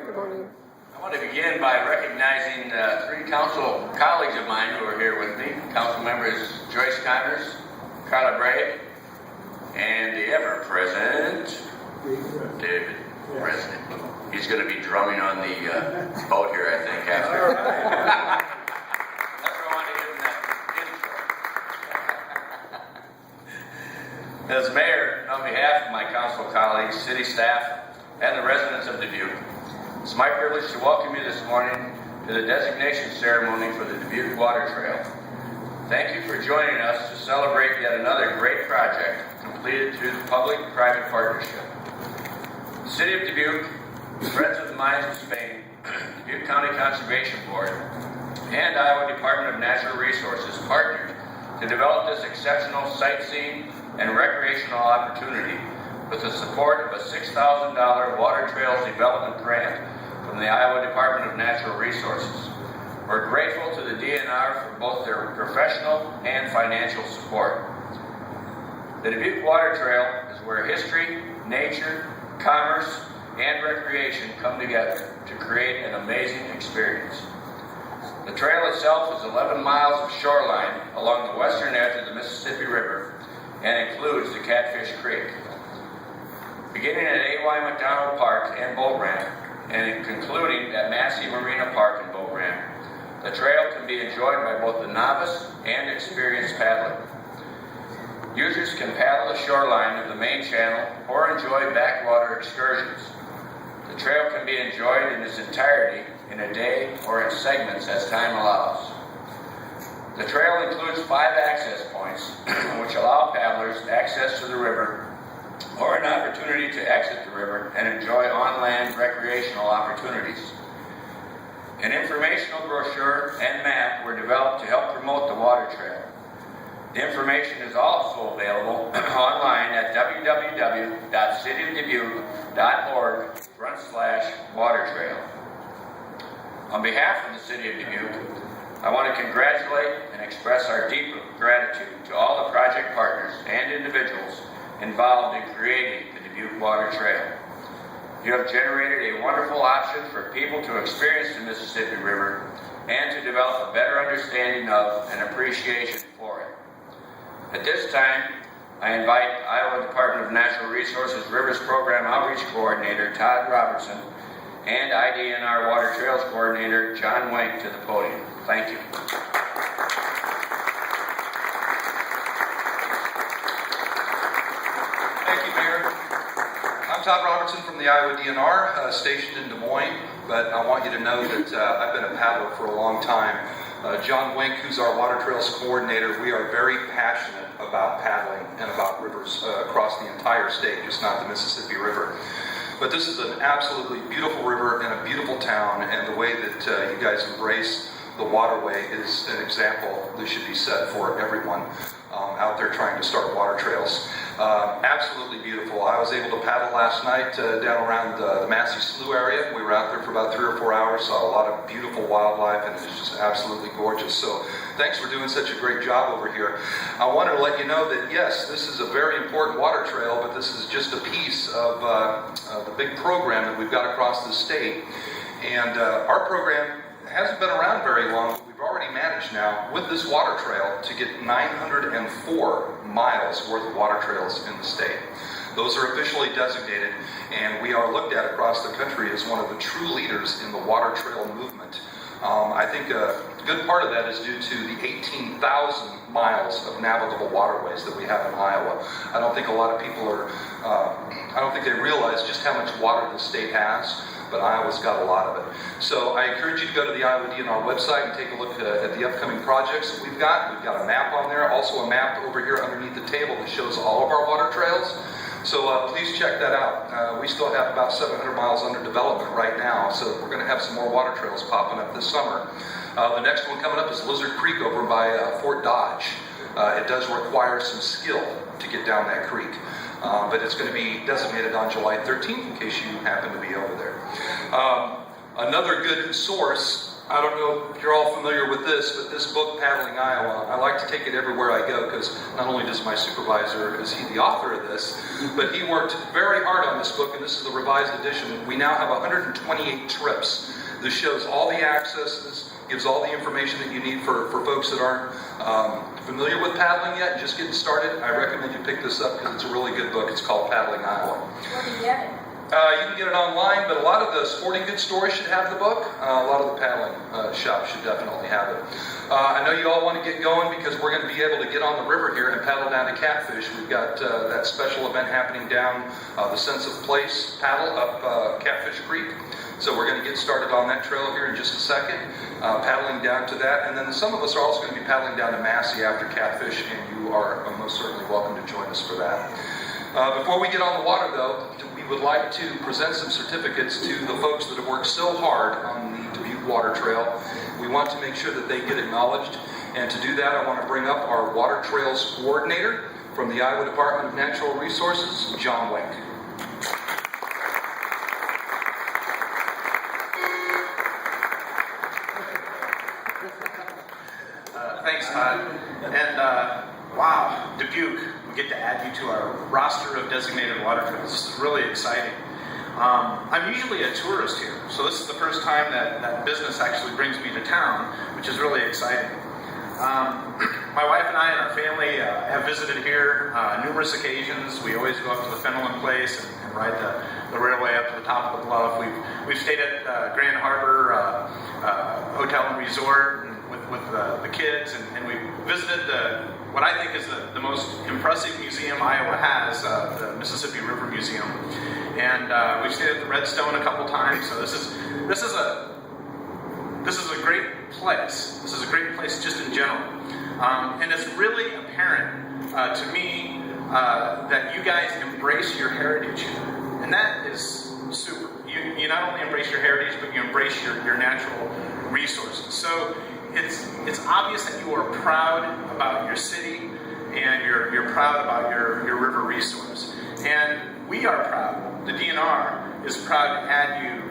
Good morning. I want to begin by recognizing three council colleagues of mine who are here with me. Council members Joyce Connors, Carla Bray, and the ever-present David Resnick. He's going to be drumming on the boat here, I think, after. That's why I wanted to give him that intro. As mayor, on behalf of my council colleagues, city staff, and the residents of Dubuque, it's my privilege to welcome you this morning to the designation ceremony for the Dubuque Water Trail. Thank you for joining us to celebrate yet another great project completed through the public-private partnership. The City of Dubuque, Friends of the Mines of Spain, Dubuque County Conservation Board, and Iowa Department of Natural Resources partnered to develop this exceptional sightseeing and recreational opportunity with the support of a $6,000 Water Trails Development Grant from the Iowa Department of Natural Resources. We're grateful to the DNR for both their professional and financial support. The Dubuque Water Trail is where history, nature, commerce, and recreation come together to create an amazing experience. The trail itself is 11 miles of shoreline along the western edge of the Mississippi River and includes the Catfish Creek. Beginning at A.Y. McDonald Park and Boat Ramp, and concluding at Massey Marina Park and Boat Ramp, the trail can be enjoyed by both the novice and experienced paddler. Users can paddle the shoreline of the main channel or enjoy backwater excursions. The trail can be enjoyed in its entirety in a day or in segments as time allows. The trail includes 5 access points, which allow paddlers access to the river or an opportunity to exit the river and enjoy on-land recreational opportunities. An informational brochure and map were developed to help promote the water trail. The information is also available online at www.cityofdubuque.org/watertrail. On behalf of the City of Dubuque, I want to congratulate and express our deep gratitude to all the project partners and individuals involved in creating the Dubuque Water Trail. You have generated a wonderful option for people to experience the Mississippi River and to develop a better understanding of and appreciation for it. At this time, I invite Iowa Department of Natural Resources Rivers Program Outreach Coordinator Todd Robertson and IDNR Water Trails Coordinator John Wenk to the podium. Thank you. Thank you, Mayor. I'm Todd Robertson from the Iowa DNR, stationed in Des Moines, but I want you to know that I've been a paddler for a long time. John Wenk, who's our Water Trails Coordinator, we are very passionate about paddling and about rivers across the entire state, just not the Mississippi River. But this is an absolutely beautiful river and a beautiful town, and the way that you guys embrace the waterway is an example that should be set for everyone out there trying to start water trails. Absolutely beautiful. I was able to paddle last night down around the Massey Slough area. We were out there for about 3 or 4 hours, saw a lot of beautiful wildlife, and it's just absolutely gorgeous. So thanks for doing such a great job over here. I wanted to let you know that yes, this is a very important water trail, but this is just a piece of the big program that we've got across the state. And our program hasn't been around very long, but we've already managed now with this water trail to get 904 miles worth of water trails in the state. Those are officially designated, and we are looked at across the country as one of the true leaders in the water trail movement. I think a good part of that is due to the 18,000 miles of navigable waterways that we have in Iowa. I don't think a lot of people I don't think they realize just how much water the state has, but Iowa's got a lot of it. So I encourage you to go to the Iowa DNR website and take a look at the upcoming projects that we've got. We've got a map on there, also a map over here underneath the table that shows all of our water trails. So please check that out. We still have about 700 miles under development right now, so we're going to have some more water trails popping up this summer. The next one coming up is Lizard Creek over by Fort Dodge. It does require some skill to get down that creek. But it's going to be designated on July 13th in case you happen to be over there. Another good source I don't know if you're all familiar with this, but this book, Paddling Iowa, I like to take it everywhere I go because not only does my supervisor, is he the author of this, but he worked very hard on this book, and this is the revised edition. We now have 128 trips. This shows all the accesses, gives all the information that you need for folks that aren't familiar with paddling yet and just getting started. I recommend you pick this up because it's a really good book. It's called Paddling Iowa. Where do you get it? You can get it online, but a lot of the sporting goods stores should have the book. A lot of the paddling shops should definitely have it. I know you all want to get going because we're going to be able to get on the river here and paddle down to Catfish. We've got that special event happening down the Sense of Place paddle up Catfish Creek. So we're going to get started on that trail here in just a second, paddling down to that. And then some of us are also going to be paddling down to Massey after Catfish, and you are most certainly welcome to join us for that. Before we get on the water, though, we would like to present some certificates to the folks that have worked so hard on the Dubuque Water Trail. We want to make sure that they get acknowledged. And to do that, I want to bring up our Water Trails Coordinator from the Iowa Department of Natural Resources, John Wink. Thanks, Todd. And wow, Dubuque, we get to add you to our roster of designated water trails. This is really exciting. I'm usually a tourist here, so this is the first time that business actually brings me to town, which is really exciting. My wife and I and our family have visited here numerous occasions. We always go up to the Fenelon Place and ride the railway up to the top of the bluff. We've stayed at Grand Harbor Hotel and Resort with the kids, and we visited what I think is the most impressive museum Iowa has, the Mississippi River Museum. And we've stayed at the Redstone a couple times. So this is a great place. This is a great place just in general. And it's really apparent to me that you guys embrace your heritage, and that is super. You not only embrace your heritage, but you embrace your natural resources. So it's obvious that you are proud about your city, and you're proud about your river resource. And we are proud. The DNR is proud to add you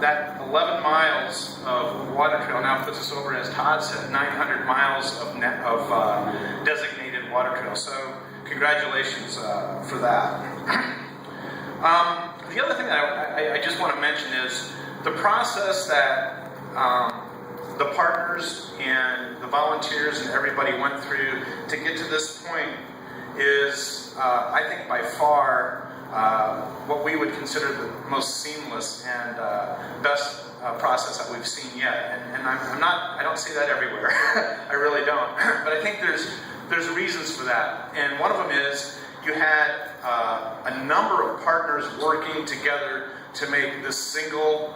that 11 miles of water trail now puts us over, as Todd said, 900 miles of designated water trail. So congratulations for that. The other thing that I just want to mention is the process that the partners and the volunteers and everybody went through to get to this point is, I think, by far what we would consider the most seamless and best process that we've seen yet. And I don't say that everywhere. I really don't. But I think there's reasons for that. And one of them is you had a number of partners working together to make this single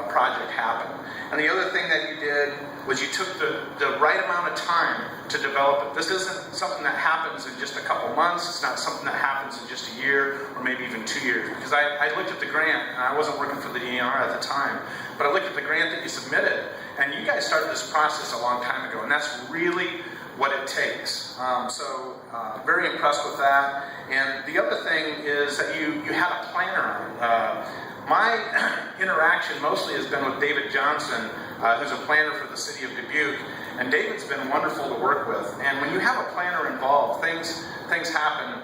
project happen. And the other thing that you did was you took the right amount of time to develop it. This isn't something that happens in just a couple months. It's not something that happens in just a year or maybe even 2 years. Because I looked at the grant, and I wasn't working for the DNR at the time, but I looked at the grant that you submitted, and you guys started this process a long time ago, and that's really what it takes. Very impressed with that. And the other thing is that you had a planner on it. My interaction mostly has been with David Johnson, who's a planner for the city of Dubuque, and David's been wonderful to work with. And when you have a planner involved, things happen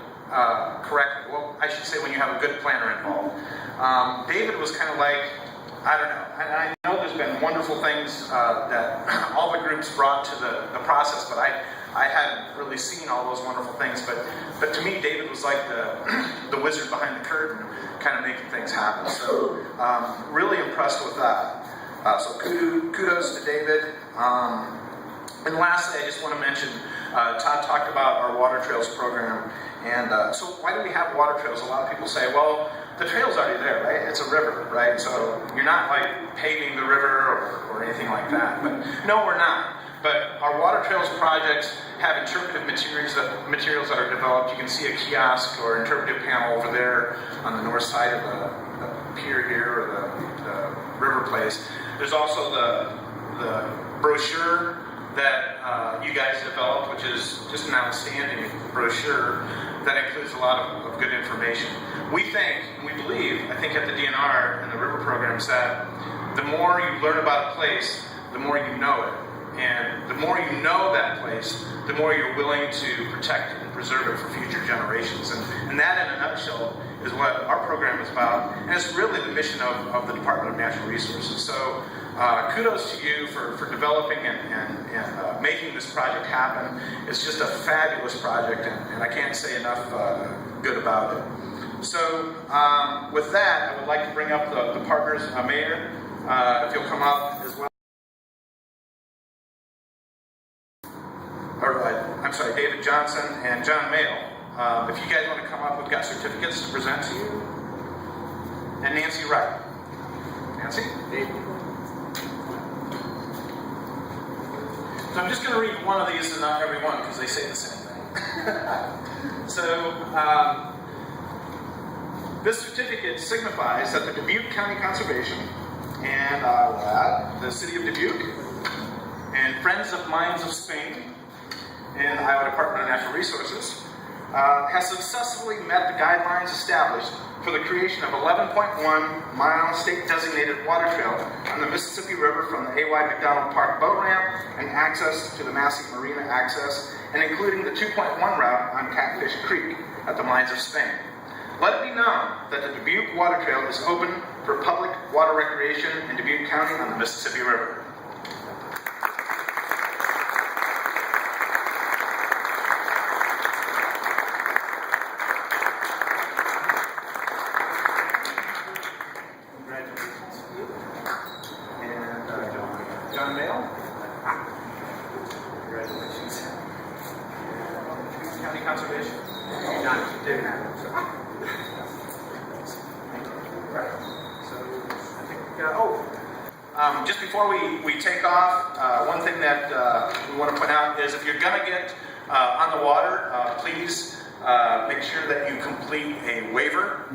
correctly. Well, I should say when you have a good planner involved. David was kind of like, I don't know. And I know there's been wonderful things that all the groups brought to the process, but I hadn't really seen all those wonderful things. But to me, David was like the wizard behind the curtain, kind of making things happen. So really impressed with that. So kudos to David. And lastly, I just want to mention, Todd talked about our Water Trails program. And so why do we have water trails? A lot of people say, well, the trail's already there, right? It's a river, right? So you're not like paving the river or anything like that. But no, we're not. But our water trails projects have interpretive materials that are developed. You can see a kiosk or interpretive panel over there on the north side of the pier here, or the river place. There's also the brochure that you guys developed, which is just an outstanding brochure that includes a lot of good information. We think, and we believe, I think at the DNR and the river programs, that the more you learn about a place, the more you know it. And the more you know that place, the more you're willing to protect it and preserve it for future generations. And that, in a nutshell, is what our program is about. And it's really the mission of the Department of Natural Resources. So kudos to you for developing and making this project happen. It's just a fabulous project, and I can't say enough good about it. So with that, I would like to bring up the partners, Mayor, if you'll come up as well. I'm sorry, David Johnson and John Mayle. If you guys want to come up, we've got certificates to present to you. And Nancy Wright. Nancy? So I'm just going to read one of these and not every one because they say the same thing. So this certificate signifies that the Dubuque County Conservation and the City of Dubuque and Friends of Mines of Spain and Iowa Department of Natural Resources has successfully met the guidelines established for the creation of 11.1-mile state-designated water trail on the Mississippi River from the A.Y. McDonald Park boat ramp and access to the Massey Marina access, and including the 2.1 route on Catfish Creek at the Mines of Spain. Let it be known that the Dubuque Water Trail is open for public water recreation in Dubuque County on the Mississippi River. John Mayle. Congratulations. County Conservation. John, David. Right. So I think, just before we take off, one thing that we want to point out is if you're going to get on the water, please make sure that you complete a waiver.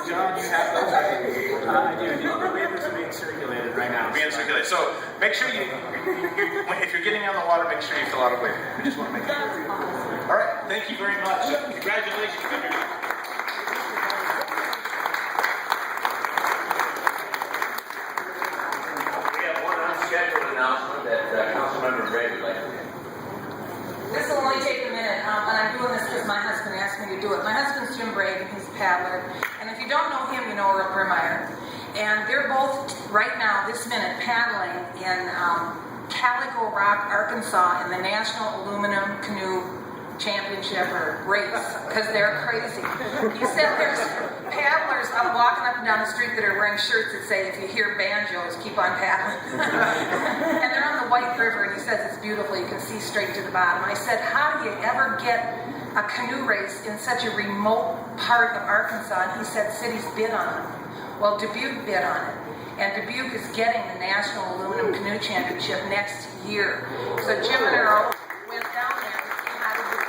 John, you have those? I do. The waivers are being circulated right now. Being circulated. So make sure if you're getting on the water, make sure you fill out a waiver. We just want to make sure. All right. Thank you very much. Congratulations, everyone. We have one unscheduled announcement that Councilmember Ray would like to make. This will only take a minute, and I'm doing this because my husband asked me to do it. My husband's Jim Braden, he's a paddler, and if you don't know him, you know Earl Vermeyer. And they're both, right now, this minute, paddling in Calico Rock, Arkansas, in the National Aluminum Canoe Championship or race, because they're crazy. He said there's paddlers walking up and down the street that are wearing shirts that say, if you hear banjos, keep on paddling. And they're on the White River, and he says it's beautiful. You can see straight to the bottom. I said, how do you ever get a canoe race in such a remote part of Arkansas? And he said, cities bid on it. Well, Dubuque bid on it. And Dubuque is getting the National Aluminum Canoe Championship next year. So Jim and Earl went down there to see how to do it.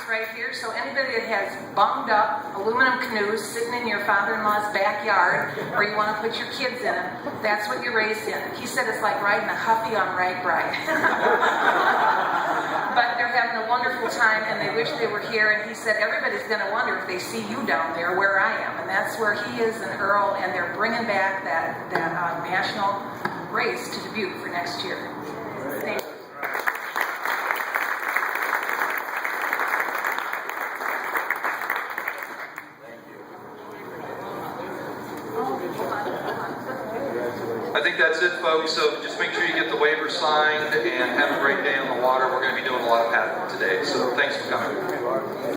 Right here, so anybody that has bunged up aluminum canoes sitting in your father-in-law's backyard, or you want to put your kids in it, that's what you race in. He said it's like riding a Huffy on Ragbride. But they're having a wonderful time, and they wish they were here. And he said everybody's going to wonder if they see you down there where I am, and that's where he is and Earl, and they're bringing back that national race to Dubuque for next year. Thank you. I think that's it, folks. So just make sure you get the waiver signed and have a great day on the water. We're going to be doing a lot of paddling today. So thanks for coming.